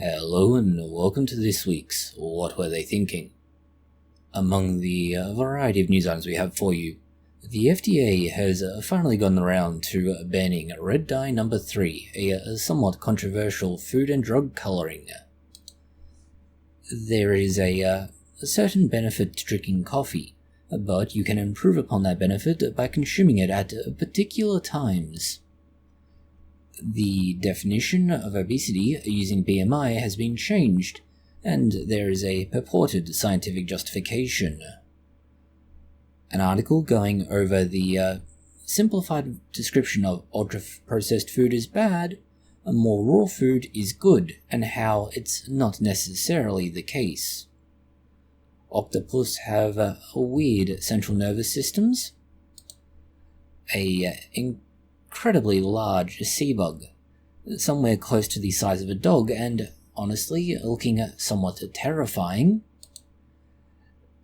Hello and welcome to this week's What Were They Thinking? Among the variety of news items we have for you, the FDA has finally gotten around to banning Red Dye No. 3, a somewhat controversial food and drug colouring. There is a certain benefit to drinking coffee, but you can improve upon that benefit by consuming it at particular times. The definition of obesity using BMI has been changed, and there is a purported scientific justification. An article going over the simplified description of ultra-processed food is bad, and more raw food is good, and how it's not necessarily the case. Octopus have weird central nervous systems. Incredibly large sea bug, somewhere close to the size of a dog, and honestly looking somewhat terrifying.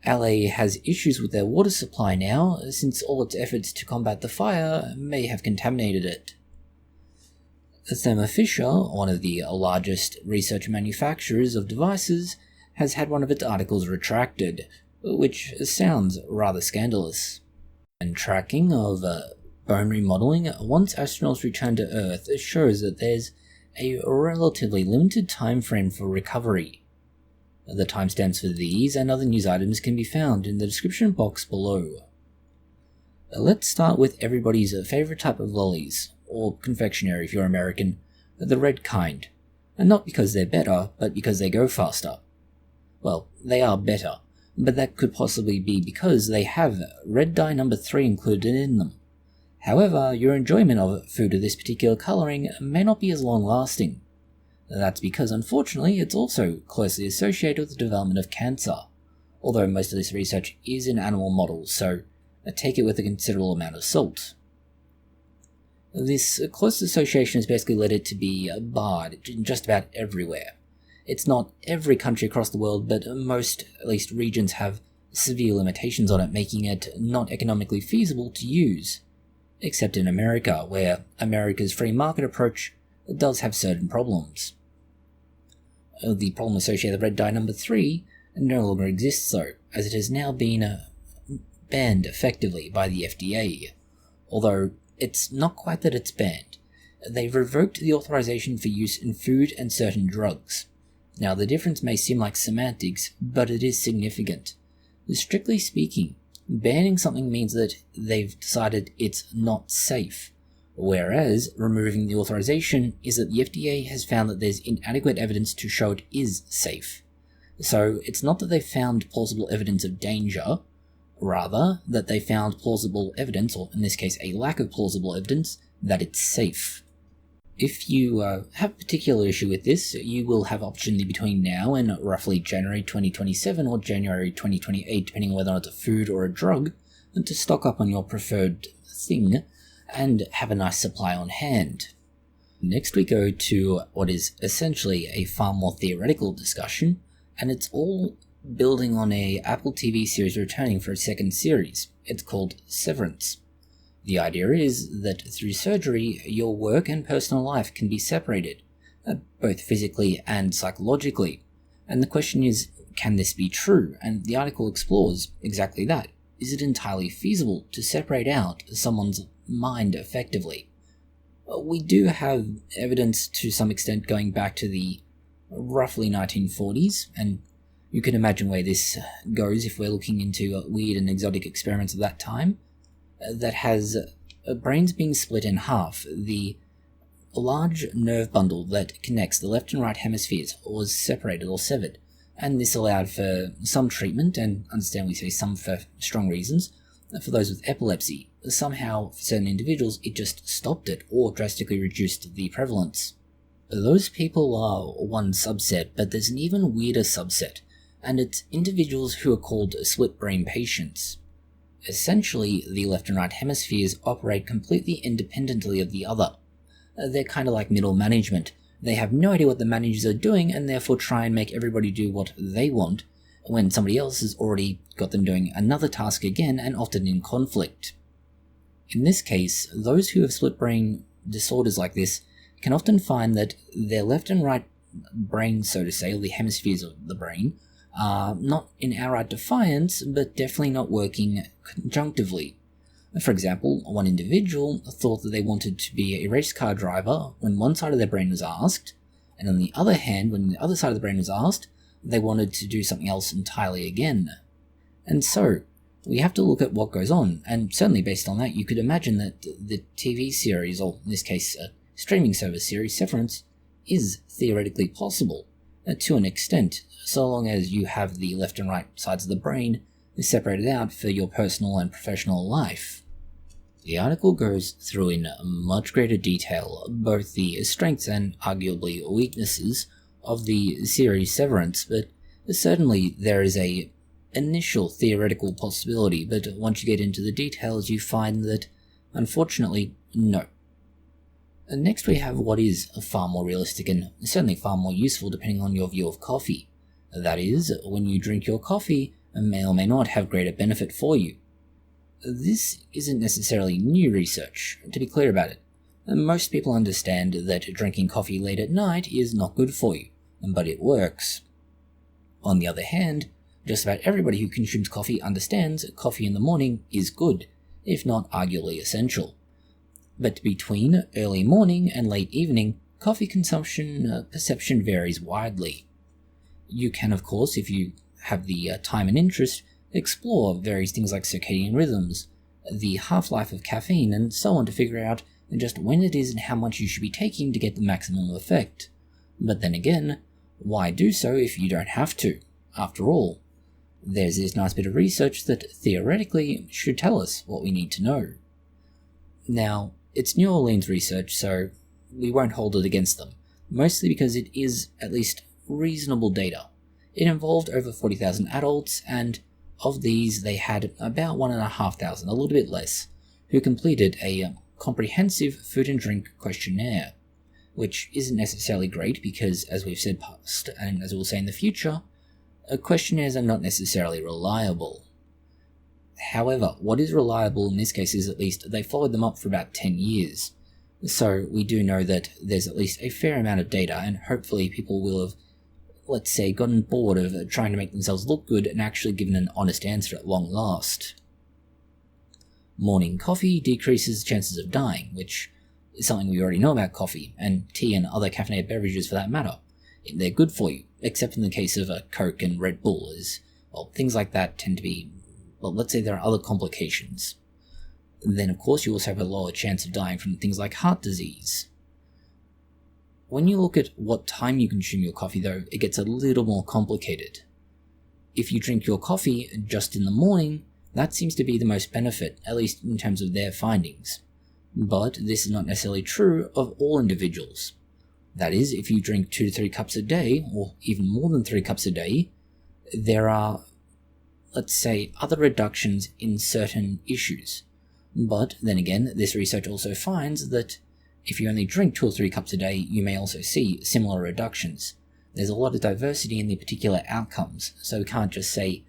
LA has issues with their water supply now, since all its efforts to combat the fire may have contaminated it. Thermo Fisher, one of the largest research manufacturers of devices, has had one of its articles retracted, which sounds rather scandalous. And tracking of bone remodeling once astronauts return to Earth shows that there's a relatively limited time frame for recovery. The timestamps for these and other news items can be found in the description box below. Let's start with everybody's favourite type of lollies, or confectionery if you're American, the red kind. And not because they're better, but because they go faster. Well, they are better, but that could possibly be because they have Red Dye No. 3 included in them. However, your enjoyment of food of this particular colouring may not be as long-lasting. That's because, unfortunately, it's also closely associated with the development of cancer, although most of this research is in animal models, so take it with a considerable amount of salt. This close association has basically led it to be barred just about everywhere. It's not every country across the world, but most, at least regions, have severe limitations on it, making it not economically feasible to use. Except in America, where America's free market approach does have certain problems. The problem associated with Red Dye No. 3 no longer exists though, as it has now been banned effectively by the FDA. Although, it's not quite that it's banned. They revoked the authorization for use in food and certain drugs. Now, the difference may seem like semantics, but it is significant. Strictly speaking, banning something means that they've decided it's not safe, whereas removing the authorization is that the FDA has found that there's inadequate evidence to show it is safe. So it's not that they found plausible evidence of danger, rather that they found plausible evidence, or in this case a lack of plausible evidence, that it's safe. If you have a particular issue with this, you will have opportunity between now and roughly January 2027 or January 2028, depending on whether or not it's a food or a drug, to stock up on your preferred thing and have a nice supply on hand. Next we go to what is essentially a far more theoretical discussion, and it's all building on a Apple TV series returning for a second series. It's called Severance. The idea is that through surgery, your work and personal life can be separated, both physically and psychologically. And the question is, can this be true? And the article explores exactly that. Is it entirely feasible to separate out someone's mind effectively? We do have evidence to some extent going back to the roughly 1940s, and you can imagine where this goes if we're looking into weird and exotic experiments of that time. That has brains being split in half. The large nerve bundle that connects the left and right hemispheres was separated or severed, and this allowed for some treatment, and understand we say some for strong reasons, for those with epilepsy. Somehow, for certain individuals, it just stopped it or drastically reduced the prevalence. Those people are one subset, but there's an even weirder subset, and it's individuals who are called split brain patients. Essentially, the left and right hemispheres operate completely independently of the other. They're kind of like middle management. They have no idea what the managers are doing and therefore try and make everybody do what they want, when somebody else has already got them doing another task again and often in conflict. In this case, those who have split brain disorders like this can often find that their left and right brain, so to say, or the hemispheres of the brain, are not in outright defiance, but definitely not working conjunctively. For example, one individual thought that they wanted to be a race car driver when one side of their brain was asked, and on the other hand, when the other side of the brain was asked, they wanted to do something else entirely again. And so, we have to look at what goes on, and certainly based on that, you could imagine that the TV series, or in this case, a streaming service series, Severance, is theoretically possible, to an extent, so long as you have the left and right sides of the brain separated out for your personal and professional life. The article goes through in much greater detail both the strengths and arguably weaknesses of the series Severance, but certainly there is a initial theoretical possibility, but once you get into the details you find that, unfortunately, no. And next we have what is far more realistic and certainly far more useful depending on your view of coffee. That is, when you drink your coffee, it may or may not have greater benefit for you. This isn't necessarily new research, to be clear about it. Most people understand that drinking coffee late at night is not good for you, but it works. On the other hand, just about everybody who consumes coffee understands coffee in the morning is good, if not arguably essential. But between early morning and late evening, coffee consumption perception varies widely. You can, of course, if you have the time and interest, explore various things like circadian rhythms, the half-life of caffeine, and so on to figure out just when it is and how much you should be taking to get the maximum effect. But then again, why do so if you don't have to? After all, there's this nice bit of research that theoretically should tell us what we need to know. Now, it's New Orleans research, so we won't hold it against them, mostly because it is at least reasonable data. It involved over 40,000 adults, and of these they had about 1,500, a little bit less, who completed a comprehensive food and drink questionnaire, which isn't necessarily great because, as we've said past, and as we'll say in the future, questionnaires are not necessarily reliable. However, what is reliable in this case is at least they followed them up for about 10 years. So we do know that there's at least a fair amount of data, and hopefully people will have, let's say, gotten bored of trying to make themselves look good and actually given an honest answer at long last. Morning coffee decreases chances of dying, which is something we already know about coffee, and tea and other caffeinated beverages for that matter. They're good for you, except in the case of Coke and Red Bull, things like that tend to be, let's say there are other complications. Then of course you also have a lower chance of dying from things like heart disease. When you look at what time you consume your coffee though, it gets a little more complicated. If you drink your coffee just in the morning, that seems to be the most benefit, at least in terms of their findings. But this is not necessarily true of all individuals. That is, if you drink 2 to 3 cups a day, or even more than 3 cups a day, there are, let's say, other reductions in certain issues. But then again, this research also finds that if you only drink 2 or 3 cups a day, you may also see similar reductions. There's a lot of diversity in the particular outcomes, so we can't just say,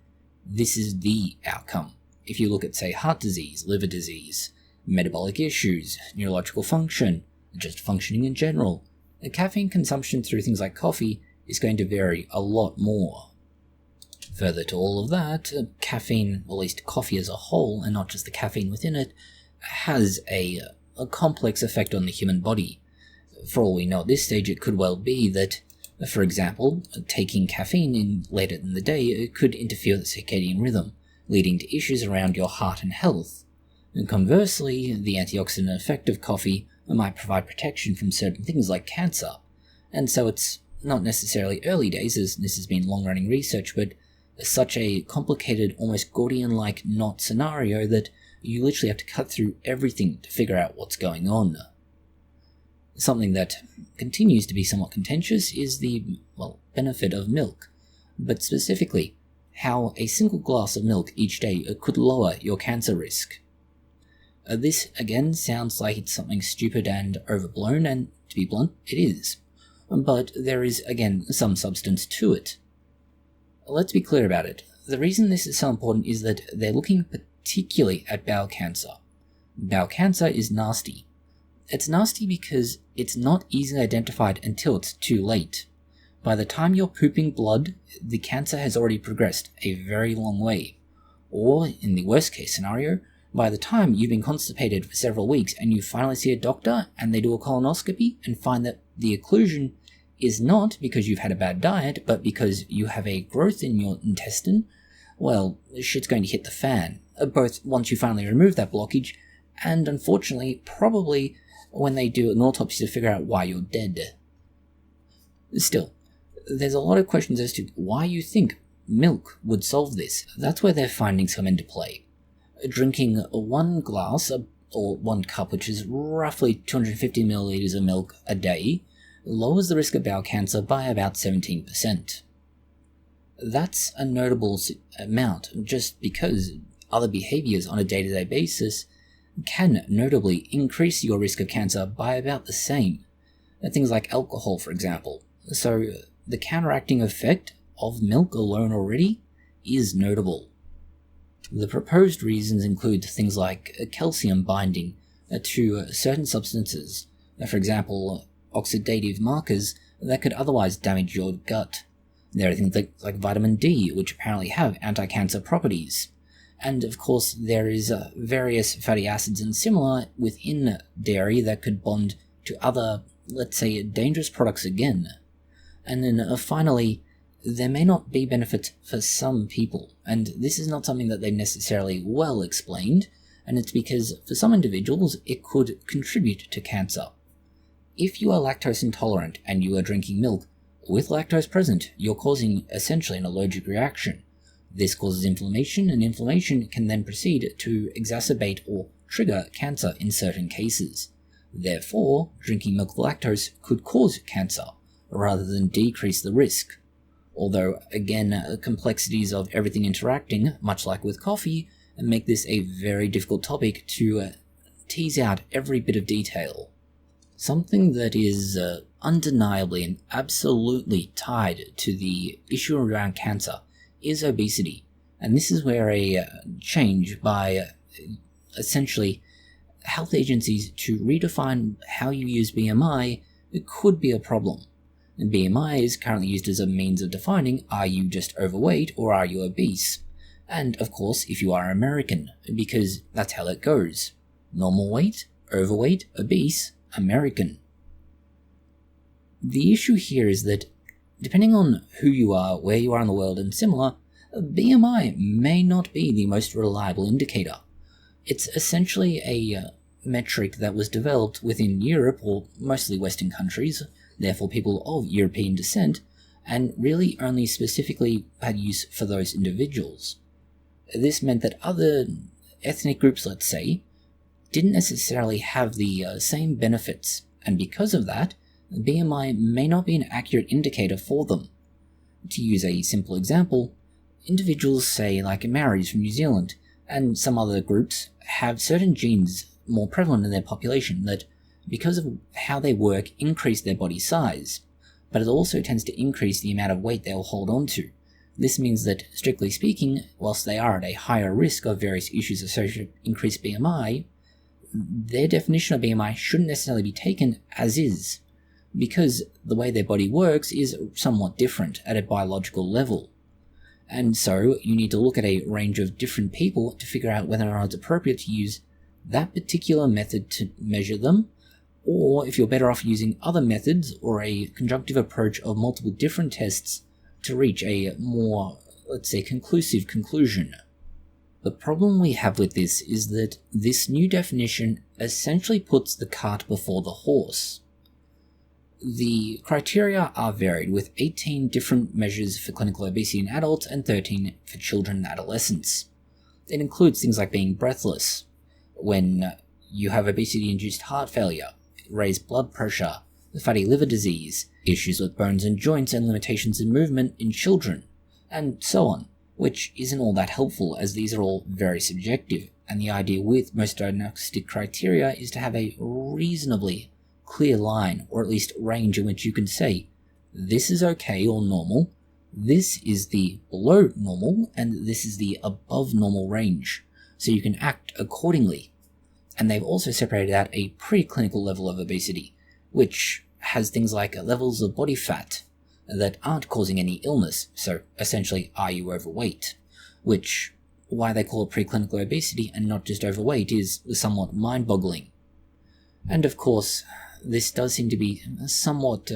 this is the outcome. If you look at, say, heart disease, liver disease, metabolic issues, neurological function, just functioning in general, the caffeine consumption through things like coffee is going to vary a lot more. Further to all of that, caffeine, or at least coffee as a whole, and not just the caffeine within it, has a complex effect on the human body. For all we know at this stage, it could well be that, for example, taking caffeine in later in the day could interfere with the circadian rhythm, leading to issues around your heart and health. And conversely, the antioxidant effect of coffee might provide protection from certain things like cancer. And so it's not necessarily early days, as this has been long-running research, but such a complicated, almost Gordian-like knot scenario that you literally have to cut through everything to figure out what's going on. Something that continues to be somewhat contentious is the, benefit of milk, but specifically how a single glass of milk each day could lower your cancer risk. This, again, sounds like it's something stupid and overblown, and to be blunt, it is. But there is, again, some substance to it. Let's be clear about it. The reason this is so important is that they're looking particularly at bowel cancer. Bowel cancer is nasty. It's nasty because it's not easily identified until it's too late. by the time you're pooping blood, the cancer has already progressed a very long way. Or, in the worst case scenario, by the time you've been constipated for several weeks and you finally see a doctor and they do a colonoscopy and find that the occlusion is not because you've had a bad diet, but because you have a growth in your intestine, well, shit's going to hit the fan, both once you finally remove that blockage and, unfortunately, probably when they do an autopsy to figure out why you're dead. Still, there's a lot of questions as to why you think milk would solve this. That's where their findings come into play. Drinking one glass, or one cup, which is roughly 250 milliliters of milk a day, lowers the risk of bowel cancer by about 17%. That's a notable amount, just because other behaviors on a day-to-day basis can notably increase your risk of cancer by about the same. Things like alcohol, for example. So the counteracting effect of milk alone already is notable. The proposed reasons include things like calcium binding to certain substances, for example, oxidative markers that could otherwise damage your gut. There are things like vitamin D, which apparently have anti-cancer properties. And of course, there is various fatty acids and similar within dairy that could bond to other, let's say, dangerous products again. And then finally, there may not be benefits for some people, and this is not something that they've necessarily well explained, and it's because for some individuals it could contribute to cancer. If you are lactose intolerant and you are drinking milk with lactose present, you're causing essentially an allergic reaction. This causes inflammation, and inflammation can then proceed to exacerbate or trigger cancer in certain cases. Therefore, drinking milk with lactose could cause cancer, rather than decrease the risk. Although, again, complexities of everything interacting, much like with coffee, make this a very difficult topic to tease out every bit of detail. Something that is undeniably and absolutely tied to the issue around cancer is obesity, and this is where a change by essentially health agencies to redefine how you use BMI could be a problem. And BMI is currently used as a means of defining, are you just overweight or are you obese? And of course, if you are American, because that's how it goes. Normal weight, overweight, obese, American. The issue here is that, depending on who you are, where you are in the world, and similar, BMI may not be the most reliable indicator. It's essentially a metric that was developed within Europe, or mostly Western countries, therefore people of European descent, and really only specifically had use for those individuals. This meant that other ethnic groups, let's say, didn't necessarily have the same benefits, and because of that, BMI may not be an accurate indicator for them. To use a simple example, individuals, say like Maoris from New Zealand, and some other groups, have certain genes more prevalent in their population that, because of how they work, increase their body size, but it also tends to increase the amount of weight they'll hold on to. This means that, strictly speaking, whilst they are at a higher risk of various issues associated with increased BMI, their definition of BMI shouldn't necessarily be taken as is, because the way their body works is somewhat different at a biological level. And so you need to look at a range of different people to figure out whether or not it's appropriate to use that particular method to measure them, or if you're better off using other methods or a conjunctive approach of multiple different tests to reach a more, let's say, conclusive conclusion. The problem we have with this is that this new definition essentially puts the cart before the horse. The criteria are varied, with 18 different measures for clinical obesity in adults and 13 for children and adolescents. It includes things like being breathless, when you have obesity-induced heart failure, raised blood pressure, fatty liver disease, issues with bones and joints, and limitations in movement in children, and so on, which isn't all that helpful as these are all very subjective, and the idea with most diagnostic criteria is to have a reasonably clear line, or at least range in which you can say, this is okay or normal, this is the below normal, and this is the above normal range, so you can act accordingly. And they've also separated out a preclinical level of obesity, which has things like levels of body fat, that aren't causing any illness, so essentially, are you overweight? Which, why they call it preclinical obesity and not just overweight is somewhat mind-boggling. And of course, this does seem to be somewhat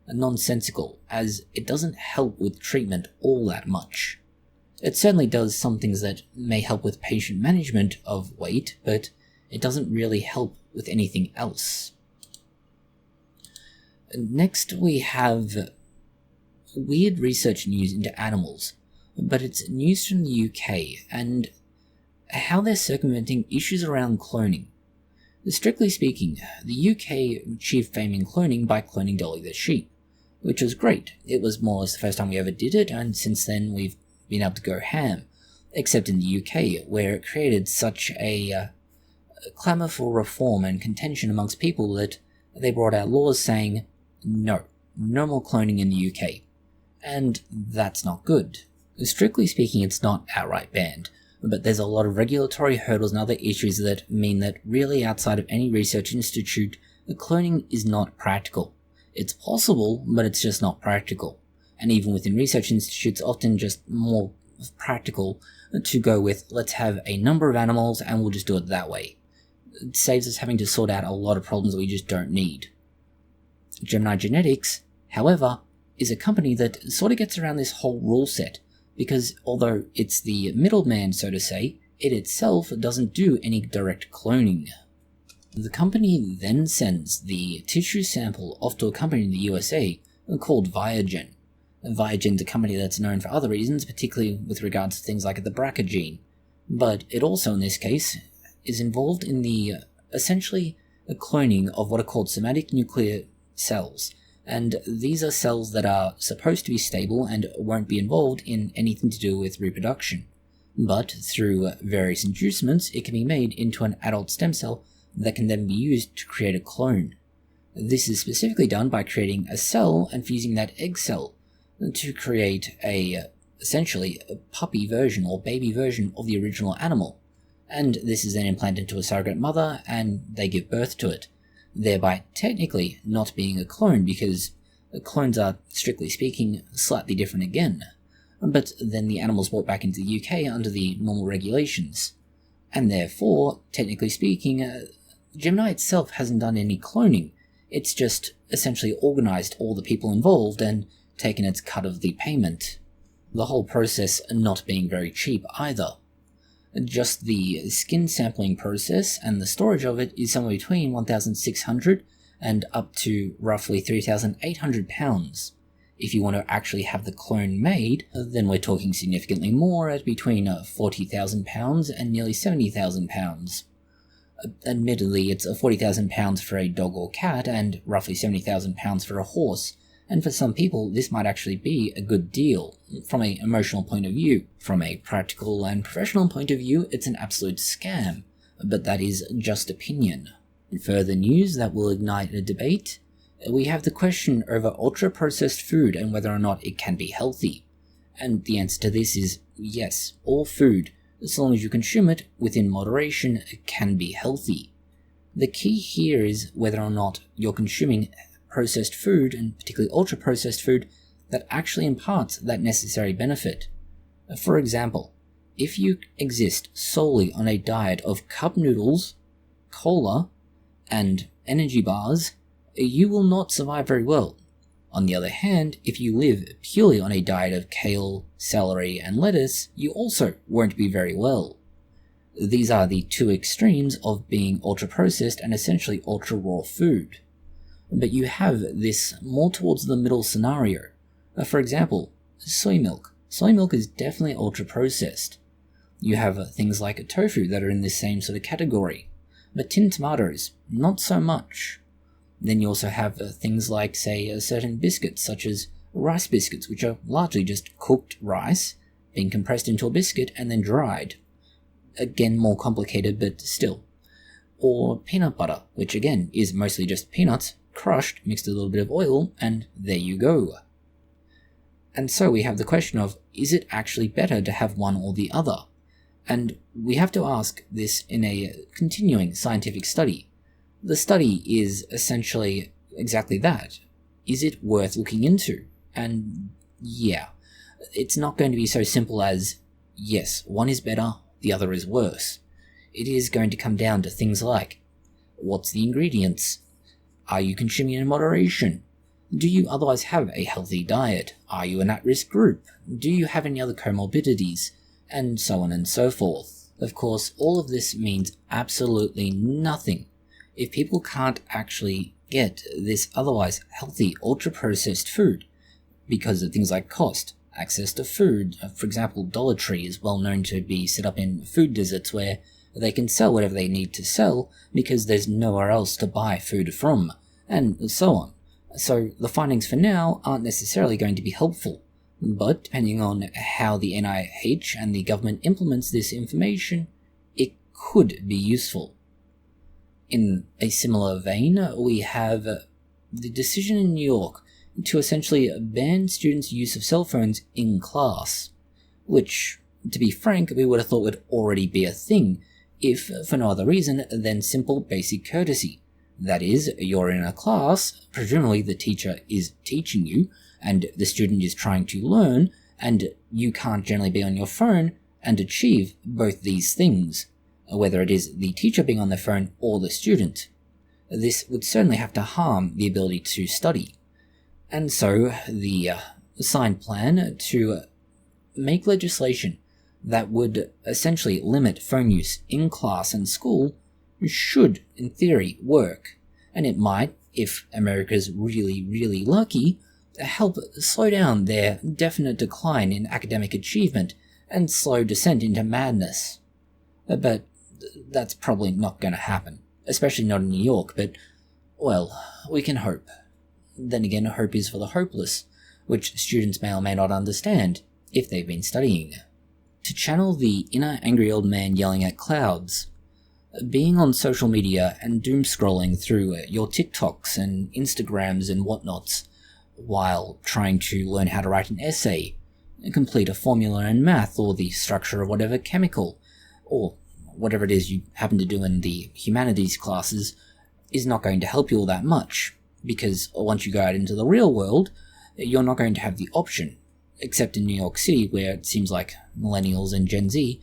nonsensical, as it doesn't help with treatment all that much. It certainly does some things that may help with patient management of weight, but it doesn't really help with anything else. Next, we have weird research news into animals, but it's news from the UK and how they're circumventing issues around cloning. Strictly speaking, the UK achieved fame in cloning by cloning Dolly the sheep, which was great. It was more or less the first time we ever did it, and since then we've been able to go ham, except in the UK, where it created such a clamour for reform and contention amongst people that they brought out laws saying, no more cloning in the UK. And that's not good. Strictly speaking, it's not outright banned, but there's a lot of regulatory hurdles and other issues that mean that really outside of any research institute, cloning is not practical. It's possible, but it's just not practical. And even within research institutes, often just more practical to go with, let's have a number of animals and we'll just do it that way. It saves us having to sort out a lot of problems that we just don't need. Gemini Genetics, however, is a company that sort of gets around this whole rule set, because although it's the middleman, so to say, it itself doesn't do any direct cloning. The company then sends the tissue sample off to a company in the USA called Viagen. Viagen's a company that's known for other reasons, particularly with regards to things like the BRCA gene, but it also, in this case, is involved in the, essentially, cloning of what are called somatic nuclear cells, and these are cells that are supposed to be stable and won't be involved in anything to do with reproduction. But through various inducements, it can be made into an adult stem cell that can then be used to create a clone. This is specifically done by creating a cell and fusing that egg cell to create essentially a puppy version or baby version of the original animal. And this is then implanted into a surrogate mother and they give birth to it, thereby technically not being a clone, because clones are, strictly speaking, slightly different again. But then the animal's brought back into the UK under the normal regulations. And therefore, technically speaking, Gemini itself hasn't done any cloning. It's just essentially organised all the people involved and taken its cut of the payment. The whole process not being very cheap either. Just the skin sampling process and the storage of it is somewhere between 1,600 and up to roughly 3,800 pounds. If you want to actually have the clone made, then we're talking significantly more at between 40,000 pounds and nearly 70,000 pounds. Admittedly, it's 40,000 pounds for a dog or cat and roughly 70,000 pounds for a horse, and for some people this might actually be a good deal from an emotional point of view. From a practical and professional point of view, it's an absolute scam, but that is just opinion. In further news that will ignite a debate, we have the question over ultra-processed food and whether or not it can be healthy. And the answer to this is yes, all food, as long as you consume it within moderation, can be healthy. The key here is whether or not you're consuming processed food, and particularly ultra-processed food, that actually imparts that necessary benefit. For example, if you exist solely on a diet of cup noodles, cola, and energy bars, you will not survive very well. On the other hand, if you live purely on a diet of kale, celery, and lettuce, you also won't be very well. These are the two extremes of being ultra-processed and essentially ultra-raw food. But you have this more towards the middle scenario. For example, soy milk. Soy milk is definitely ultra-processed. You have things like tofu that are in the same sort of category. But tinned tomatoes, not so much. Then you also have things like, say, certain biscuits, such as rice biscuits, which are largely just cooked rice, being compressed into a biscuit and then dried. Again, more complicated, but still. Or peanut butter, which again is mostly just peanuts, crushed, mixed with a little bit of oil, and there you go. And so we have the question of, is it actually better to have one or the other? And we have to ask this in a continuing scientific study. The study is essentially exactly that. Is it worth looking into? And yeah, it's not going to be so simple as, yes, one is better, the other is worse. It is going to come down to things like, what's the ingredients? Are you consuming in moderation? Do you otherwise have a healthy diet? Are you an at-risk group? Do you have any other comorbidities? And so on and so forth. Of course, all of this means absolutely nothing if people can't actually get this otherwise healthy, ultra-processed food because of things like cost, access to food. For example, Dollar Tree is well known to be set up in food deserts where they can sell whatever they need to sell because there's nowhere else to buy food from, and so on. So the findings for now aren't necessarily going to be helpful, but depending on how the NIH and the government implements this information, it could be useful. In a similar vein, we have the decision in New York to essentially ban students' use of cell phones in class, which, to be frank, we would have thought would already be a thing, if for no other reason than simple basic courtesy. That is, you're in a class, presumably the teacher is teaching you, and the student is trying to learn, and you can't generally be on your phone and achieve both these things, whether it is the teacher being on their phone or the student. This would certainly have to harm the ability to study. And so the signed plan to make legislation that would essentially limit phone use in class and school should, in theory, work. And it might, if America's really, really lucky, help slow down their definite decline in academic achievement and slow descent into madness. But that's probably not going to happen, especially not in New York, but, well, we can hope. Then again, hope is for the hopeless, which students may or may not understand if they've been studying. To channel the inner angry old man yelling at clouds, being on social media and doom scrolling through your TikToks and Instagrams and whatnots while trying to learn how to write an essay, complete a formula in math or the structure of whatever chemical, or whatever it is you happen to do in the humanities classes, is not going to help you all that much, because once you go out into the real world, you're not going to have the option, except in New York City, where it seems like millennials and Gen Z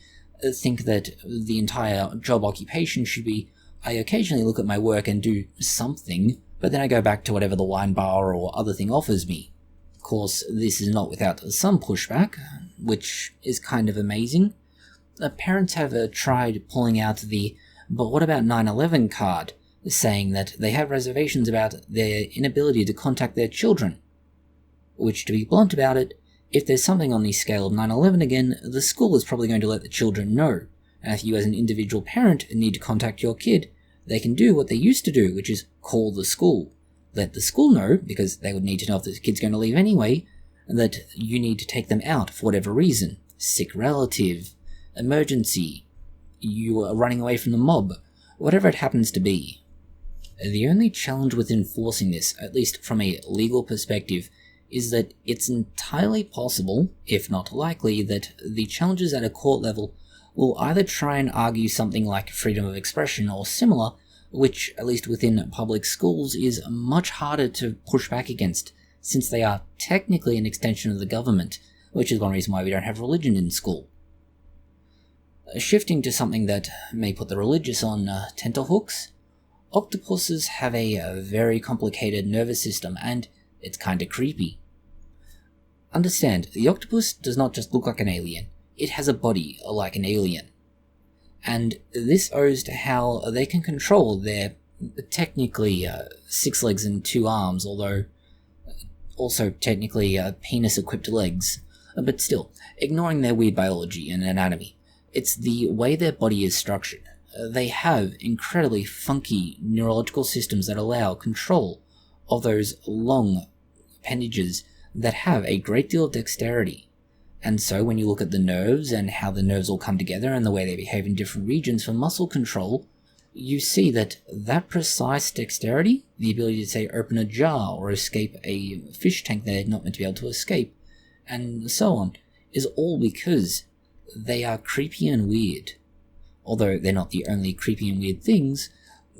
think that the entire job occupation should be, I occasionally look at my work and do something, but then I go back to whatever the wine bar or other thing offers me. Of course, this is not without some pushback, which is kind of amazing. Parents have tried pulling out the "but what about 9/11" card, saying that they have reservations about their inability to contact their children. Which, to be blunt about it, if there's something on the scale of 9/11 again, the school is probably going to let the children know. And if you as an individual parent need to contact your kid, they can do what they used to do, which is call the school. Let the school know, because they would need to know if the kid's going to leave anyway, that you need to take them out for whatever reason. Sick relative, emergency, you are running away from the mob, whatever it happens to be. The only challenge with enforcing this, at least from a legal perspective, is that it's entirely possible, if not likely, that the challenges at a court level will either try and argue something like freedom of expression or similar, which, at least within public schools, is much harder to push back against, since they are technically an extension of the government, which is one reason why we don't have religion in school. Shifting to something that may put the religious on tenterhooks, octopuses have a very complicated nervous system, and it's kinda creepy. Understand, the octopus does not just look like an alien, it has a body like an alien. And this owes to how they can control their technically 6 legs and 2 arms, although also technically penis-equipped legs. But still, ignoring their weird biology and anatomy, it's the way their body is structured. They have incredibly funky neurological systems that allow control of those long appendages that have a great deal of dexterity. And so when you look at the nerves and how the nerves all come together and the way they behave in different regions for muscle control, you see that that precise dexterity, the ability to, say, open a jar or escape a fish tank they're not meant to be able to escape, and so on, is all because they are creepy and weird. Although they're not the only creepy and weird things,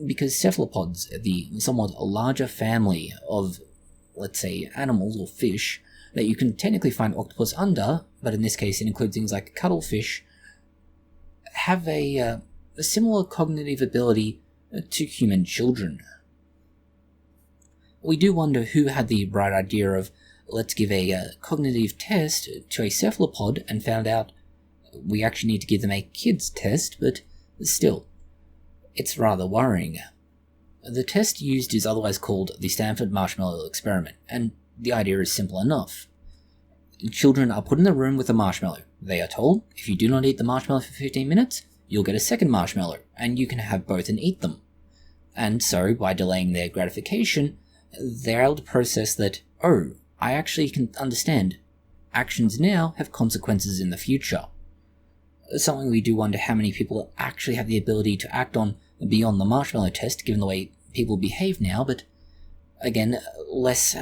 because cephalopods, the somewhat larger family of, let's say, animals or fish, that you can technically find octopus under, but in this case it includes things like cuttlefish, have a similar cognitive ability to human children. We do wonder who had the bright idea of let's give a cognitive test to a cephalopod and found out we actually need to give them a kid's test, but still, it's rather worrying. The test used is otherwise called the Stanford Marshmallow Experiment, and the idea is simple enough. Children are put in a room with a marshmallow. They are told, if you do not eat the marshmallow for 15 minutes, you'll get a second marshmallow, and you can have both and eat them. And so, by delaying their gratification, they're able to process that, oh, I actually can understand. Actions now have consequences in the future. Something we do wonder how many people actually have the ability to act on beyond the marshmallow test, given the way people behave now, but again, less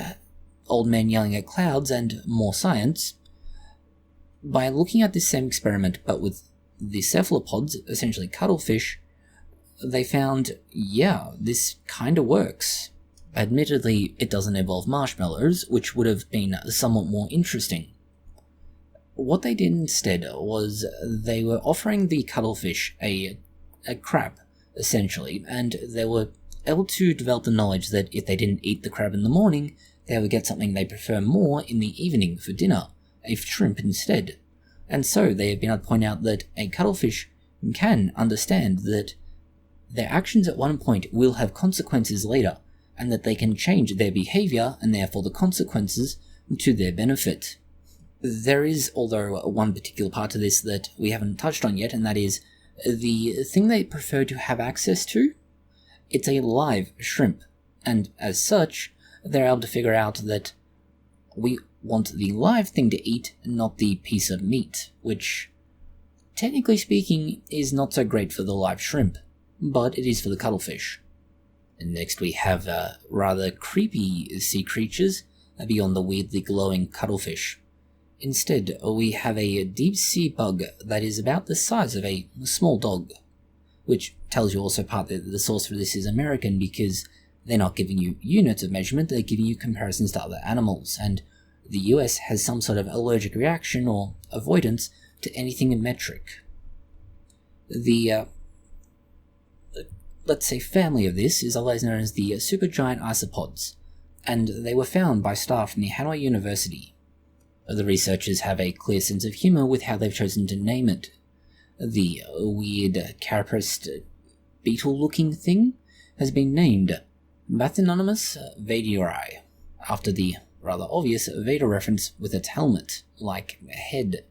old men yelling at clouds and more science. By looking at this same experiment, but with the cephalopods, essentially cuttlefish, they found, yeah, this kinda works. Admittedly, it doesn't involve marshmallows, which would have been somewhat more interesting. What they did instead was they were offering the cuttlefish a crab, essentially, and they were able to develop the knowledge that if they didn't eat the crab in the morning, they would get something they prefer more in the evening for dinner, a shrimp instead. And so they have been able to point out that a cuttlefish can understand that their actions at one point will have consequences later, and that they can change their behavior and therefore the consequences to their benefit. There is, although, one particular part to this that we haven't touched on yet, and that is the thing they prefer to have access to. It's a live shrimp, and as such, they're able to figure out that we want the live thing to eat, not the piece of meat, which, technically speaking, is not so great for the live shrimp, but it is for the cuttlefish. And next we have rather creepy sea creatures beyond the weirdly glowing cuttlefish. Instead, we have a deep-sea bug that is about the size of a small dog, which tells you also partly that the source for this is American because they're not giving you units of measurement, they're giving you comparisons to other animals, and the US has some sort of allergic reaction or avoidance to anything in metric. The, let's say, family of this is otherwise known as the supergiant isopods, and they were found by staff from the Hanoi University. The researchers have a clear sense of humour with how they've chosen to name it. The weird carapace beetle-looking thing has been named Bathynomus vaderi, after the rather obvious Vader reference with its helmet, like a head.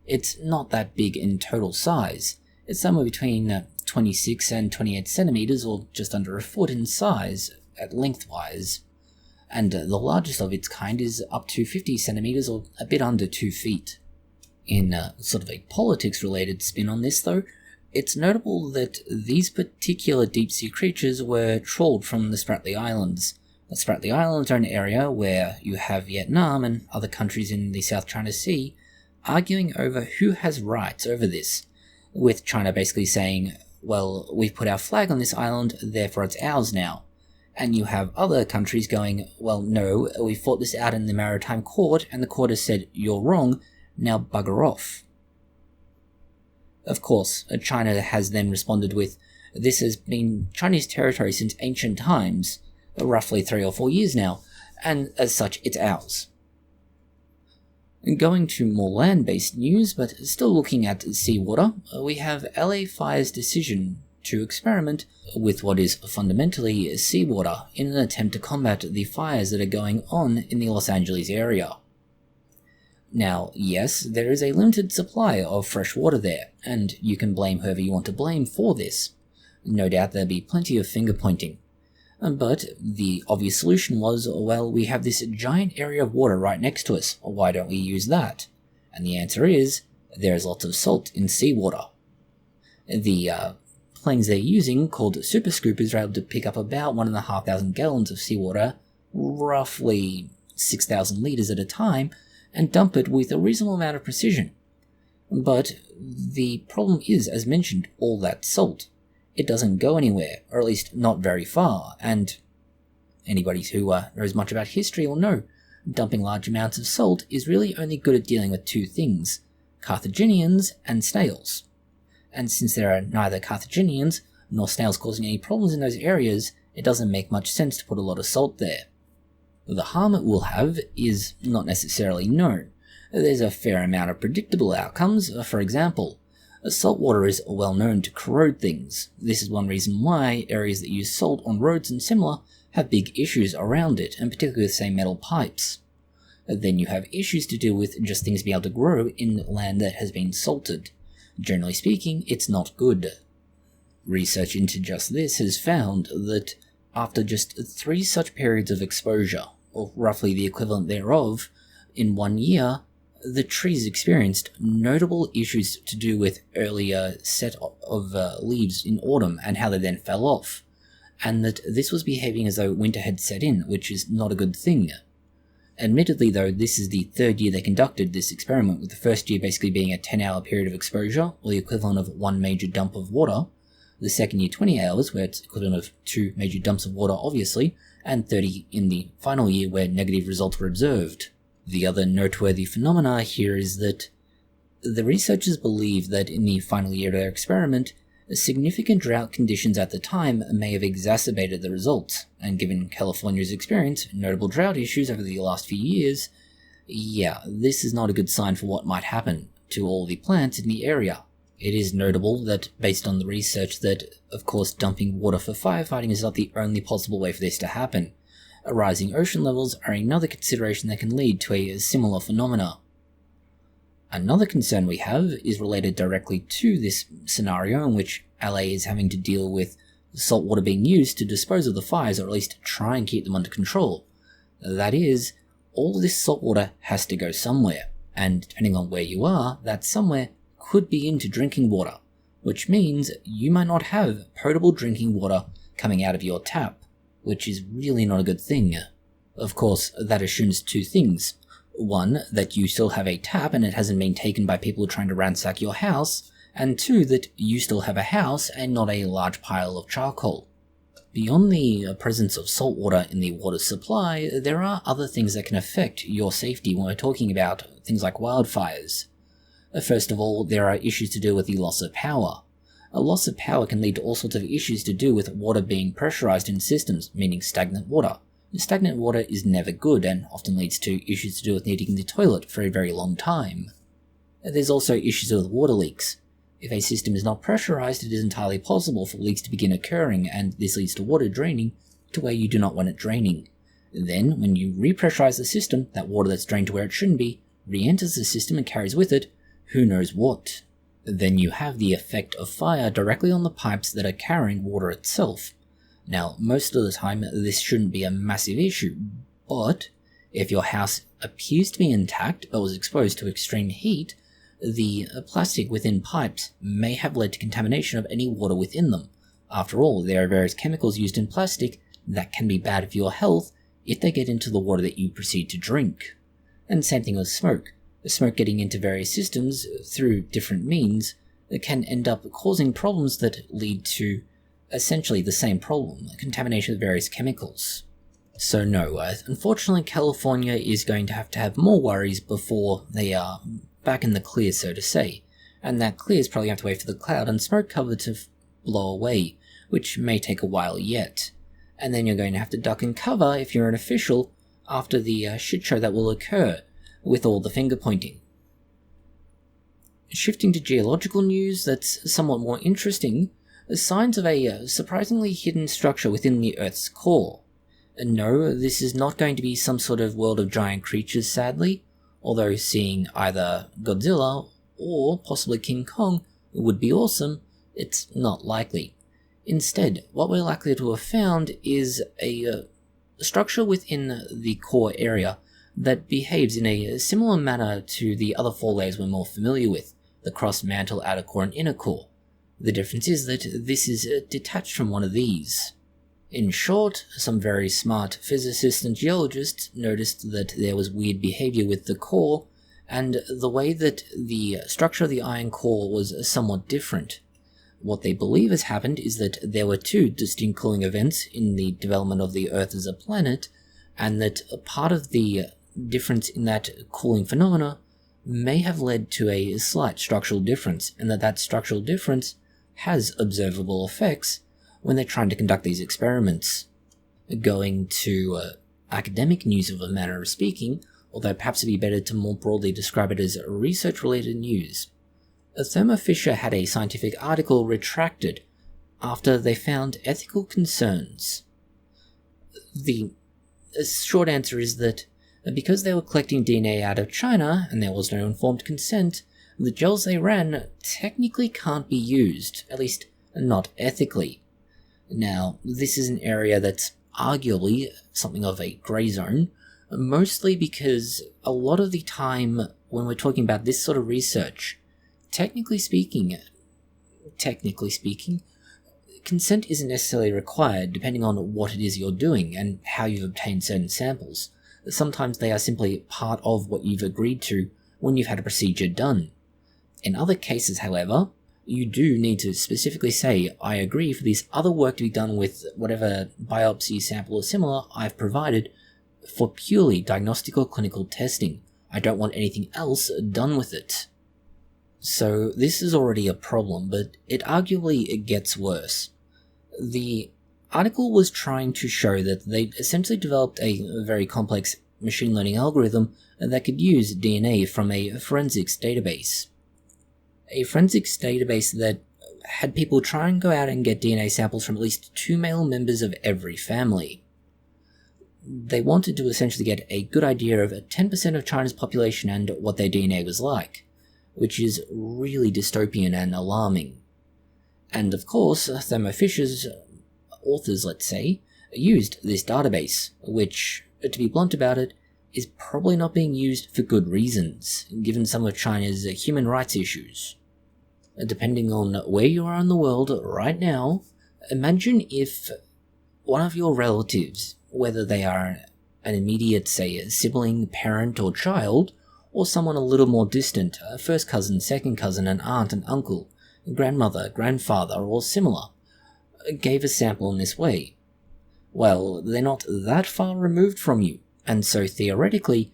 It's not that big in total size. It's somewhere between 26 and 28 centimeters, or just under a foot in size at lengthwise. And the largest of its kind is up to 50 centimeters, or a bit under 2 feet. In sort of a politics-related spin on this, though, it's notable that these particular deep-sea creatures were trawled from the Spratly Islands. The Spratly Islands are an area where you have Vietnam and other countries in the South China Sea arguing over who has rights over this, with China basically saying, well, we've put our flag on this island, therefore it's ours now. And you have other countries going, well, no, we fought this out in the maritime court, and the court has said, you're wrong, now bugger off. Of course, China has then responded with, this has been Chinese territory since ancient times, roughly 3 or 4 years now, and as such, it's ours. Going to more land-based news, but still looking at seawater, we have LA Fire's decision to experiment with what is fundamentally seawater in an attempt to combat the fires that are going on in the Los Angeles area. Now, yes, there is a limited supply of fresh water there, and you can blame whoever you want to blame for this. No doubt there'll be plenty of finger-pointing. But the obvious solution was, well, we have this giant area of water right next to us, why don't we use that? And the answer is, there's lots of salt in seawater. The planes they're using, called super scoopers, are able to pick up about 1,500 gallons of seawater, roughly 6,000 litres at a time, and dump it with a reasonable amount of precision. But the problem is, as mentioned, all that salt. It doesn't go anywhere, or at least not very far, and anybody who knows much about history will know dumping large amounts of salt is really only good at dealing with two things: Carthaginians and snails. And since there are neither Carthaginians nor snails causing any problems in those areas, it doesn't make much sense to put a lot of salt there. The harm it will have is not necessarily known. There's a fair amount of predictable outcomes. For example, salt water is well known to corrode things. This is one reason why areas that use salt on roads and similar have big issues around it, and particularly with, say, metal pipes. Then you have issues to deal with just things being able to grow in land that has been salted. Generally speaking, it's not good. Research into just this has found that after just 3 such periods of exposure, or roughly the equivalent thereof, in 1 year, the trees experienced notable issues to do with earlier set of leaves in autumn and how they then fell off, and that this was behaving as though winter had set in, which is not a good thing. Admittedly though, this is the 3rd year they conducted this experiment, with the first year basically being a 10-hour period of exposure, or the equivalent of 1 major dump of water, the second year 20 hours, where it's equivalent of 2 major dumps of water obviously, and 30 in the final year where negative results were observed. The other noteworthy phenomena here is that the researchers believe that in the final year of their experiment, significant drought conditions at the time may have exacerbated the results, and given California's experience notable drought issues over the last few years, yeah, this is not a good sign for what might happen to all the plants in the area. It is notable that, based on the research, that, of course, dumping water for firefighting is not the only possible way for this to happen. Rising ocean levels are another consideration that can lead to a similar phenomena. Another concern we have is related directly to this scenario in which LA is having to deal with salt water being used to dispose of the fires, or at least try and keep them under control. That is, all this salt water has to go somewhere, and depending on where you are, that somewhere could be into drinking water, which means you might not have potable drinking water coming out of your tap, which is really not a good thing. Of course, that assumes 2 things. One, that you still have a tap and it hasn't been taken by people trying to ransack your house, and 2, that you still have a house and not a large pile of charcoal. Beyond the presence of salt water in the water supply, there are other things that can affect your safety when we're talking about things like wildfires. First of all, there are issues to do with the loss of power. A loss of power can lead to all sorts of issues to do with water being pressurized in systems, meaning stagnant water. Stagnant water is never good and often leads to issues to do with needing the toilet for a very long time. There's also issues with water leaks. If a system is not pressurized, it is entirely possible for leaks to begin occurring, and this leads to water draining to where you do not want it draining. Then, when you repressurize the system, that water that's drained to where it shouldn't be re-enters the system and carries with it who knows what. Then you have the effect of fire directly on the pipes that are carrying water itself. Now, most of the time, this shouldn't be a massive issue, but if your house appears to be intact but was exposed to extreme heat, the plastic within pipes may have led to contamination of any water within them. After all, there are various chemicals used in plastic that can be bad for your health if they get into the water that you proceed to drink. And same thing with smoke. The smoke getting into various systems through different means can end up causing problems that lead to essentially the same problem, contamination with various chemicals. So no, unfortunately California is going to have more worries before they are back in the clear, so to say, and that clear is probably going to have to wait for the cloud and smoke cover to blow away, which may take a while yet. And then you're going to have to duck and cover if you're an official after the shit show that will occur with all the finger pointing. Shifting to geological news that's somewhat more interesting, signs of a surprisingly hidden structure within the Earth's core. No, this is not going to be some sort of world of giant creatures, sadly, although seeing either Godzilla or possibly King Kong would be awesome, it's not likely. Instead, what we're likely to have found is a structure within the core area that behaves in a similar manner to the other 4 layers we're more familiar with, the crust, mantle, outer core, and inner core. The difference is that this is detached from one of these. In short, some very smart physicists and geologists noticed that there was weird behavior with the core, and the way that the structure of the iron core was somewhat different. What they believe has happened is that there were 2 distinct cooling events in the development of the Earth as a planet, and that a part of the difference in that cooling phenomena may have led to a slight structural difference, and that structural difference has observable effects when they're trying to conduct these experiments. Going to academic news of a manner of speaking, although perhaps it'd be better to more broadly describe it as research-related news. Thermo Fisher had a scientific article retracted after they found ethical concerns. The short answer is that because they were collecting DNA out of China and there was no informed consent, the gels they ran technically can't be used, at least not ethically. Now, this is an area that's arguably something of a grey zone, mostly because a lot of the time when we're talking about this sort of research, technically speaking, consent isn't necessarily required depending on what it is you're doing and how you've obtained certain samples. Sometimes they are simply part of what you've agreed to when you've had a procedure done. In other cases, however, you do need to specifically say, I agree for this other work to be done with whatever biopsy sample or similar I've provided for purely diagnostic or clinical testing. I don't want anything else done with it. So this is already a problem, but it arguably gets worse. The article was trying to show that they essentially developed a very complex machine learning algorithm that could use DNA from a forensics database. A forensics database that had people try and go out and get DNA samples from at least 2 male members of every family. They wanted to essentially get a good idea of 10% of China's population and what their DNA was like, which is really dystopian and alarming. And of course, Thermo Fisher's authors, let's say, used this database, which, to be blunt about it, is probably not being used for good reasons, given some of China's human rights issues. Depending on where you are in the world right now, imagine if one of your relatives, whether they are an immediate, say, sibling, parent, or child, or someone a little more distant, a first cousin, second cousin, an aunt, an uncle, grandmother, grandfather, or similar, gave a sample in this way. Well, they're not that far removed from you, and so theoretically,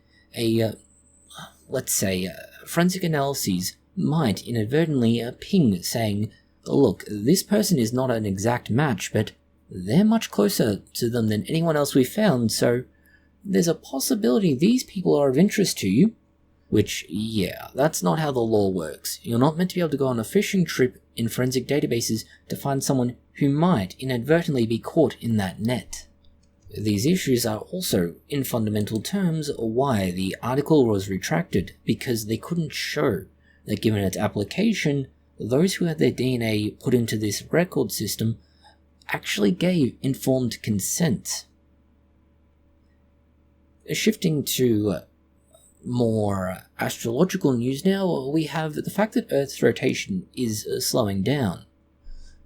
let's say, forensic analyses might inadvertently ping saying, look, this person is not an exact match, but they're much closer to them than anyone else we've found, so there's a possibility these people are of interest to you. Which, yeah, that's not how the law works. You're not meant to be able to go on a fishing trip in forensic databases to find someone who might inadvertently be caught in that net. These issues are also, in fundamental terms, why the article was retracted, because they couldn't show that given its application, those who had their DNA put into this record system actually gave informed consent. Shifting to more astrological news now, we have the fact that Earth's rotation is slowing down.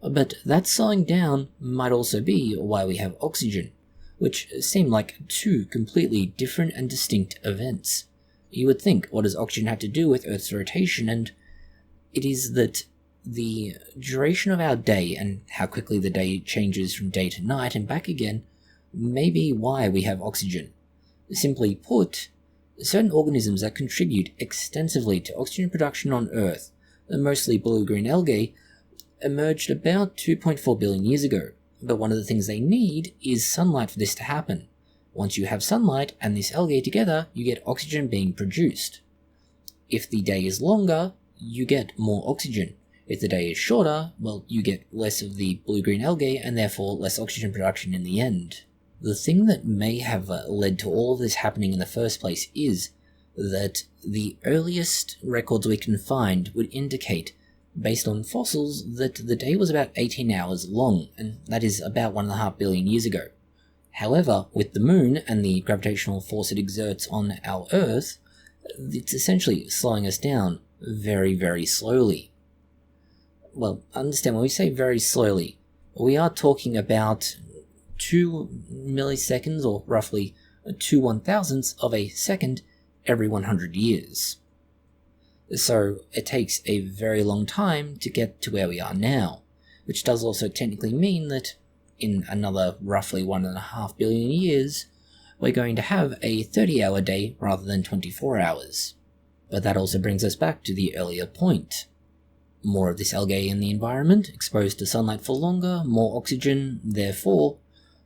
But that slowing down might also be why we have oxygen, which seem like two completely different and distinct events. You would think, what does oxygen have to do with Earth's rotation? And it is that the duration of our day and how quickly the day changes from day to night and back again may be why we have oxygen. Simply put, certain organisms that contribute extensively to oxygen production on Earth, mostly blue-green algae, emerged about 2.4 billion years ago. But one of the things they need is sunlight for this to happen. Once you have sunlight and this algae together, you get oxygen being produced. If the day is longer, you get more oxygen. If the day is shorter, well, you get less of the blue-green algae and therefore less oxygen production in the end. The thing that may have led to all of this happening in the first place is that the earliest records we can find would indicate, based on fossils, that the day was about 18 hours long, and that is about 1.5 billion years ago. However, with the moon and the gravitational force it exerts on our Earth, it's essentially slowing us down very, very slowly. Well, understand, when we say very slowly, we are talking about 2 milliseconds, or roughly 2 1,000ths of a second every 100 years. So it takes a very long time to get to where we are now, which does also technically mean that in another roughly 1.5 billion years, we're going to have a 30-hour day rather than 24 hours. But that also brings us back to the earlier point. More of this algae in the environment, exposed to sunlight for longer, more oxygen, therefore,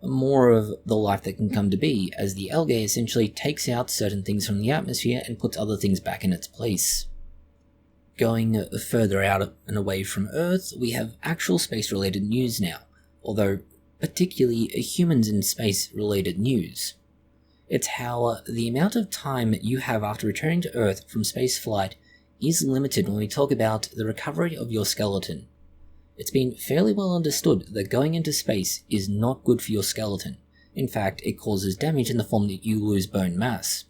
more of the life that can come to be, as the algae essentially takes out certain things from the atmosphere and puts other things back in its place. Going further out and away from Earth, we have actual space-related news now, although particularly humans in space-related news. It's how the amount of time you have after returning to Earth from spaceflight is limited when we talk about the recovery of your skeleton. It's been fairly well understood that going into space is not good for your skeleton. In fact, it causes damage in the form that you lose bone mass.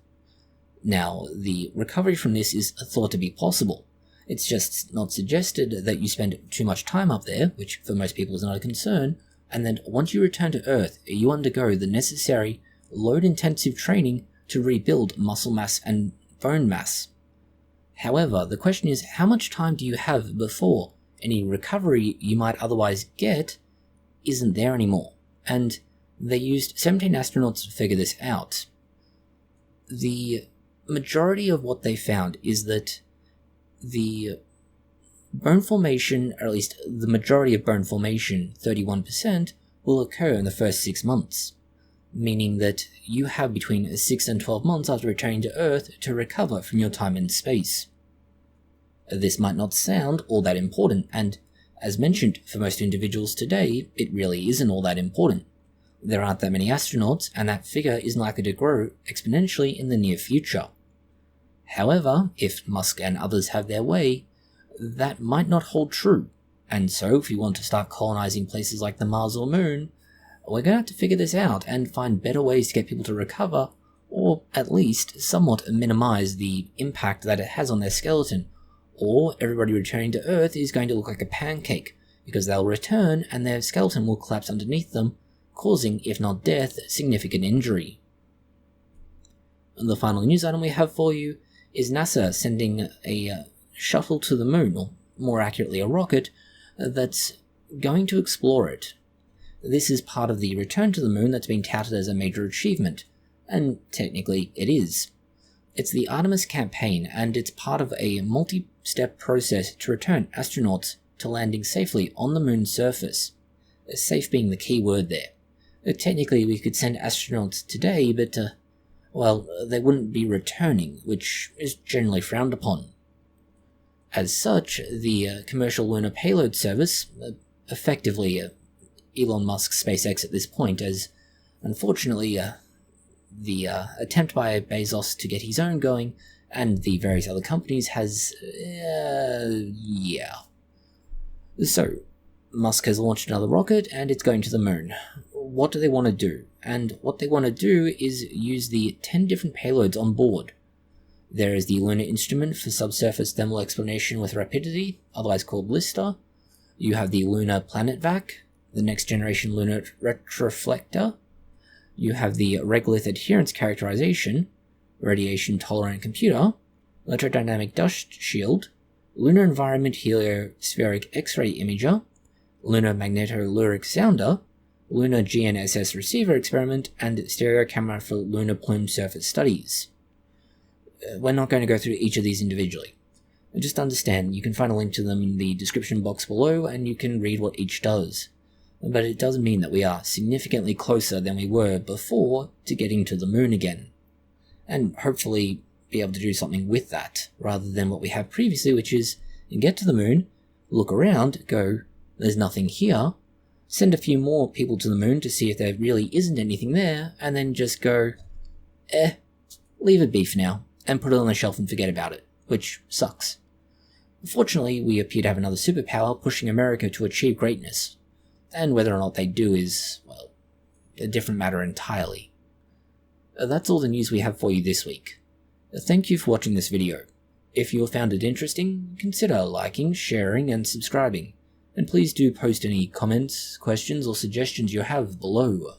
Now, the recovery from this is thought to be possible. It's just not suggested that you spend too much time up there, which for most people is not a concern, and then once you return to Earth, you undergo the necessary load-intensive training to rebuild muscle mass and bone mass. However, the question is, how much time do you have before any recovery you might otherwise get isn't there anymore? And they used 17 astronauts to figure this out. The majority of what they found is that the bone formation, or at least the majority of bone formation, 31%, will occur in the first 6 months, meaning that you have between 6 and 12 months after returning to Earth to recover from your time in space. This might not sound all that important, and as mentioned, for most individuals today, it really isn't all that important. There aren't that many astronauts, and that figure isn't likely to grow exponentially in the near future. However, if Musk and others have their way, that might not hold true, and so if we want to start colonizing places like the Mars or Moon, we're going to have to figure this out and find better ways to get people to recover, or at least somewhat minimize the impact that it has on their skeleton, or everybody returning to Earth is going to look like a pancake, because they'll return and their skeleton will collapse underneath them, causing, if not death, significant injury. And the final news item we have for you is NASA sending a shuttle to the Moon, or more accurately a rocket, that's going to explore it. This is part of the return to the Moon that's been touted as a major achievement, and technically it is. It's the Artemis campaign, and it's part of a multi-step process to return astronauts to landing safely on the Moon's surface. Safe being the key word there. Technically we could send astronauts today, but well, they wouldn't be returning, which is generally frowned upon. As such, the commercial lunar payload service, effectively Elon Musk's SpaceX at this point, as unfortunately the attempt by Bezos to get his own going, and the various other companies has, yeah. So, Musk has launched another rocket, and it's going to the Moon. What do they want to do? And what they want to do is use the 10 different payloads on board. There is the Lunar Instrument for Subsurface Thermal Explanation with Rapidity, otherwise called LISTER. You have the Lunar Planet Vac, the Next Generation Lunar Retroflector. You have the Regolith Adherence Characterization, Radiation Tolerant Computer, Electrodynamic Dust Shield, Lunar Environment Heliospheric X-ray Imager, Lunar Magnetoluric Sounder, Lunar GNSS Receiver Experiment, and Stereo Camera for Lunar Plume Surface Studies. We're not going to go through each of these individually. Just understand, you can find a link to them in the description box below, and you can read what each does. But it does mean that we are significantly closer than we were before to getting to the Moon again. And hopefully be able to do something with that, rather than what we have previously, which is get to the Moon, look around, go, there's nothing here, send a few more people to the Moon to see if there really isn't anything there, and then just go, leave it be for now, and put it on the shelf and forget about it, which sucks. Fortunately, we appear to have another superpower pushing America to achieve greatness, and whether or not they do is, well, a different matter entirely. That's all the news we have for you this week. Thank you for watching this video. If you have found it interesting, consider liking, sharing, and subscribing. And please do post any comments, questions, or suggestions you have below.